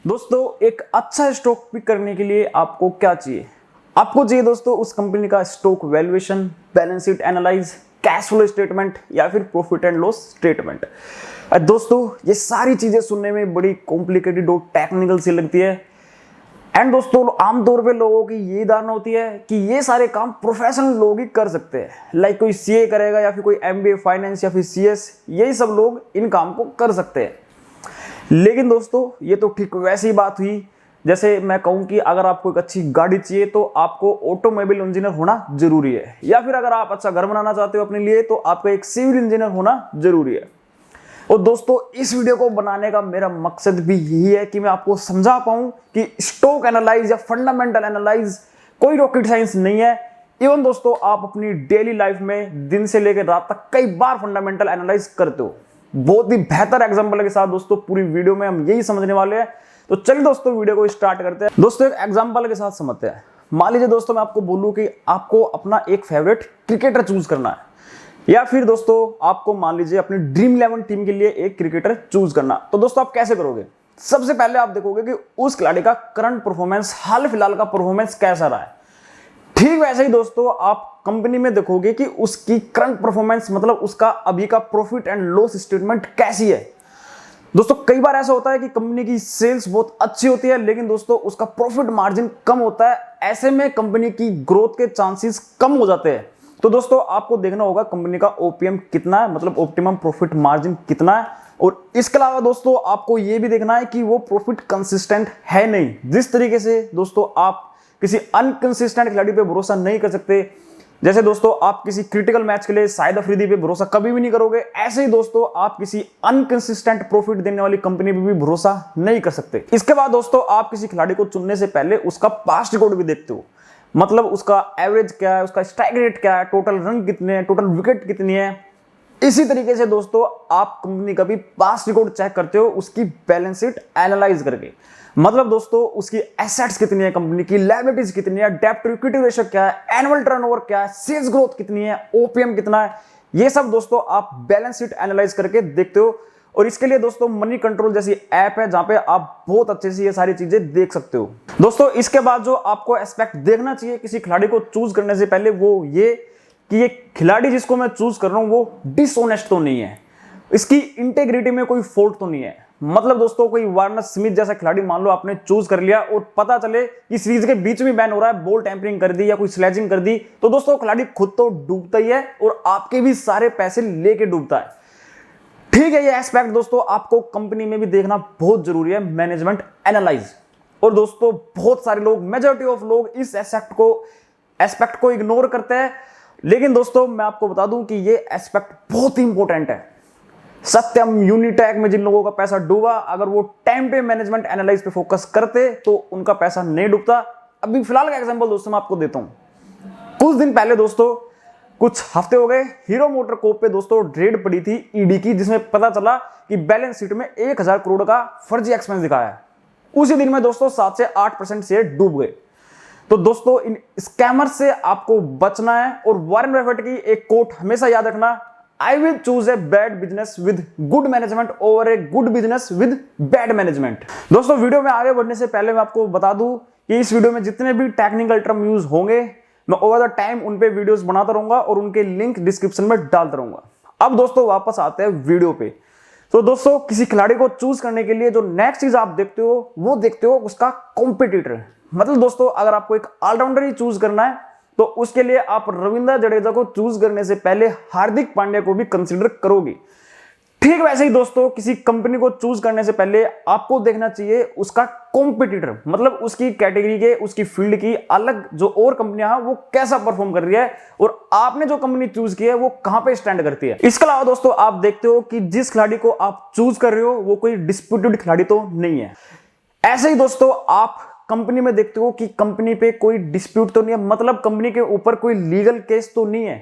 दोस्तों एक अच्छा स्टॉक पिक करने के लिए आपको क्या चाहिए? आपको चाहिए दोस्तों उस कंपनी का stock valuation, balance sheet analyse, cash flow statement या फिर प्रॉफिट एंड लॉस स्टेटमेंट। दोस्तों ये सारी चीजें सुनने में बड़ी कॉम्प्लिकेटेड और टेक्निकल सी लगती है। एंड दोस्तों आमतौर पे लोगों की ये धारणा होती है कि ये सारे काम प्रोफेशनल लोग ही कर सकते हैं, लाइक कोई सीए करेगा या फिर कोई एमबीए फाइनेंस या फिर सीएस, यही सब लोग इन काम को कर सकते हैं। लेकिन दोस्तों ये तो ठीक वैसी बात हुई जैसे मैं कहूं कि अगर आपको एक अच्छी गाड़ी चाहिए तो आपको ऑटोमोबाइल इंजीनियर होना जरूरी है, या फिर अगर आप अच्छा घर बनाना चाहते हो अपने लिए तो आपको एक सिविल इंजीनियर होना जरूरी है। और दोस्तों इस वीडियो को बनाने का मेरा मकसद भी यही है कि मैं आपको समझा पाऊं कि स्टॉक एनालाइज या फंडामेंटल एनालाइज कोई रॉकेट साइंस नहीं है। इवन दोस्तों आप अपनी डेली लाइफ में दिन से लेकर रात तक कई बार फंडामेंटल एनालाइज करते हो। बहुत ही बेहतर एग्जांपल के साथ दोस्तों पूरी वीडियो में हम यही समझने वाले हैं। तो चलिए दोस्तों वीडियो को स्टार्ट करते हैं। दोस्तों एक एग्जांपल के साथ समझते हैं। मान लीजिए दोस्तों मैं आपको बोलूं कि आपको अपना एक फेवरेट क्रिकेटर चूज करना है, या फिर दोस्तों आपको मान लीजिए अपनी ड्रीम 11 टीम के लिए एक क्रिकेटर चूज करना। तो दोस्तों आप कैसे करोगे? सबसे पहले आप देखोगे कि उस खिलाड़ी का करंट परफॉर्मेंस, हाल फिलहाल का परफॉर्मेंस कैसा रहा है। ठीक वैसे ही दोस्तों आप कंपनी में देखोगे कि उसकी करंट परफॉर्मेंस मतलब उसका अभी का प्रॉफिट एंड लॉस स्टेटमेंट कैसी है। दोस्तों कई बार ऐसा होता है कि कंपनी की सेल्स बहुत अच्छी होती है लेकिन दोस्तों उसका प्रॉफिट मार्जिन कम होता है। ऐसे में कंपनी की ग्रोथ के चांसेस कम हो जाते हैं। तो दोस्तों आपको देखना होगा कंपनी का ओपीएम कितना है, मतलब ऑप्टिमम प्रॉफिट मार्जिन कितना है। और इसके अलावा दोस्तों आपको यह भी देखना है कि वो प्रॉफिट कंसिस्टेंट है नहीं। जिस तरीके से दोस्तों आप किसी अनकंसिस्टेंट खिलाड़ी पे भरोसा नहीं कर सकते, जैसे दोस्तों आप किसी क्रिटिकल मैच के लिए शाहिद अफरीदी पे भरोसा कभी भी नहीं करोगे, ऐसे ही दोस्तों आप किसी अनकंसिस्टेंट प्रॉफिट देने वाली कंपनी पे भी भरोसा नहीं कर सकते। इसके बाद दोस्तों आप किसी खिलाड़ी को चुनने से पहले उसका पास्ट रिकॉर्ड भी देखते हो, मतलब उसका एवरेज क्या है, उसका स्ट्राइक रेट क्या है, टोटल रन कितने हैं, टोटल विकेट कितनी है। इसी तरीके से दोस्तों आप कंपनी का भी पास्ट रिकॉर्ड चेक करते हो उसकी बैलेंस शीट एनालाइज करके, मतलब दोस्तों उसकी एसेट्स कितनी है, कंपनी की लायबिलिटीज कितनी है, डेब्ट टू इक्विटी रेशियो क्या है, एनुअल टर्नओवर क्या है, सेल्स ग्रोथ कितनी है, ओपीएम कितना है। ये सब दोस्तों आप बैलेंस शीट एनालाइज करके देखते हो। और इसके लिए दोस्तों मनी कंट्रोल जैसी ऐप है जहां पे आप बहुत अच्छे से ये सारी चीजें देख सकते हो। दोस्तों इसके बाद जो आपको एस्पेक्ट देखना चाहिए किसी खिलाड़ी को चूज करने से पहले वो ये कि ये खिलाड़ी जिसको मैं चूज कर रहा हूं वो डिसऑनेस्ट तो नहीं है, इसकी इंटेग्रिटी में कोई फॉल्ट तो नहीं है। मतलब दोस्तों कोई वार्नर स्मिथ जैसा खिलाड़ी मान लो आपने चूज कर लिया और पता चले कि सीरीज के बीच में बैन हो रहा है, बॉल टैंपरिंग कर दी या कोई स्लेजिंग कर दी, तो दोस्तों खिलाड़ी खुद तो डूबता ही है और आपके भी सारे पैसे लेके डूबता है। ठीक है, ये एस्पेक्ट दोस्तों आपको कंपनी में भी देखना बहुत जरूरी है, मैनेजमेंट एनालाइज। और दोस्तों बहुत सारे लोग, मेजॉरिटी ऑफ लोग इस एस्पेक्ट को इग्नोर करते हैं, लेकिन दोस्तों मैं आपको बता दूं कि ये एस्पेक्ट बहुत ही इंपॉर्टेंट है। सत्यम, यूनिटैक में जिन लोगों का पैसा डूबा, अगर वो टाइम पे मैनेजमेंट एनालाइज पे फोकस करते तो उनका पैसा नहीं डूबता। अभी फिलहाल का एग्जांपल दोस्तों मैं आपको देता हूं। कुछ दिन पहले दोस्तों, कुछ हफ्ते हो गए, हीरो मोटर कोप पे दोस्तों रेड पड़ी थी ईडी की, जिसमें पता चला कि बैलेंस शीट में 1000 करोड़ का फर्जी एक्सपेंस दिखाया है। उसी दिन में दोस्तों 7 से 8% शेयर डूब गए। तो दोस्तों इन स्कैमर से आपको बचना है। और वॉरेन बफेट की एक कोट हमेशा याद रखना, I will choose a bad business with good management over a good business with bad management। दोस्तों वीडियो में आगे बढ़ने से पहले मैं आपको बता दूं कि इस वीडियो में जितने भी टेक्निकल टर्म यूज होंगे मैं ओवर द टाइम उन पे वीडियोस बनाता रहूंगा और उनके लिंक डिस्क्रिप्शन में डालता रहूंगा। अब दोस्तों वापस आते हैं वीडियो पे। तो दोस्तों किसी खिलाड़ी को चूज करने के लिए जो नेक्स्ट चीज आप देखते हो वो देखते हो उसका कॉम्पिटिटर। मतलब दोस्तों अगर आपको एक ऑलराउंडर ही चूज करना है तो उसके लिए आप रविंद्र जडेजा को चूज करने से पहले हार्दिक पांड्या को भी कंसीडर करोगे। ठीक वैसे ही दोस्तों किसी कंपनी को चूज करने से पहले आपको देखना चाहिए उसका कॉम्पिटिटर, मतलब उसकी कैटेगरी के, उसकी फील्ड की अलग जो और कंपनियां हैं वो कैसा परफॉर्म कर रही है और आपने जो कंपनी चूज की है वो कहां पे स्टैंड करती है। इसके अलावा दोस्तों आप देखते हो कि जिस खिलाड़ी को आप चूज कर रहे हो वो कोई डिस्प्यूटेड खिलाड़ी तो नहीं है। ऐसे ही दोस्तों आप कंपनी में देखते हो कि कंपनी पे कोई डिस्प्यूट तो नहीं है, मतलब कंपनी के ऊपर कोई लीगल केस तो नहीं है।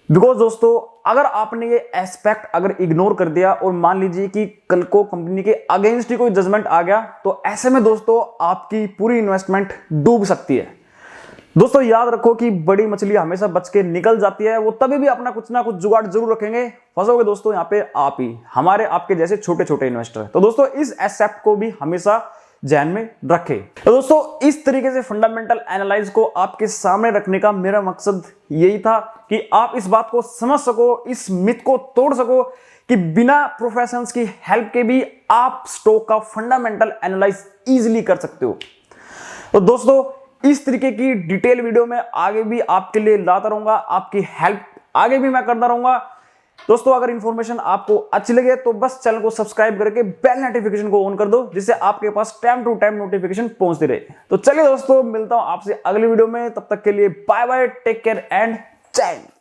बिकॉज दोस्तों अगर आपने ये एस्पेक्ट अगर इग्नोर कर दिया और मान लीजिए कि कल को कंपनी के अगेंस्ट ही कोई जजमेंट आ गया तो ऐसे में दोस्तों आपकी पूरी इन्वेस्टमेंट डूब सकती है। दोस्तों याद रखो कि बड़ी मछली हमेशा बच के निकल जाती है, वो तभी भी अपना कुछ ना कुछ जुगाड़ जरूर रखेंगे। फंसोगे दोस्तों यहाँ पे आप ही, हमारे आपके जैसे छोटे छोटे इन्वेस्टर। तो दोस्तों इस एस्पेक्ट को भी हमेशा ध्यान में रखें। तो दोस्तों इस तरीके से फंडामेंटल एनालाइज को आपके सामने रखने का मेरा मकसद यही था कि आप इस बात को समझ सको, इस मिथ को तोड़ सको कि बिना प्रोफेशनल्स की हेल्प के भी आप स्टॉक का फंडामेंटल एनालाइज इजीली कर सकते हो। तो दोस्तों इस तरीके की डिटेल वीडियो में आगे भी आपके लिए लाता रहूंगा, आपकी हेल्प आगे भी मैं करता रहूंगा। दोस्तों अगर इंफॉर्मेशन आपको अच्छी लगे तो बस चैनल को सब्सक्राइब करके बेल नोटिफिकेशन को ऑन कर दो, जिससे आपके पास टाइम टू टाइम नोटिफिकेशन पहुंचती रहे। तो चलिए दोस्तों मिलता हूं आपसे अगली वीडियो में, तब तक के लिए bye bye, take care and जय हिंद।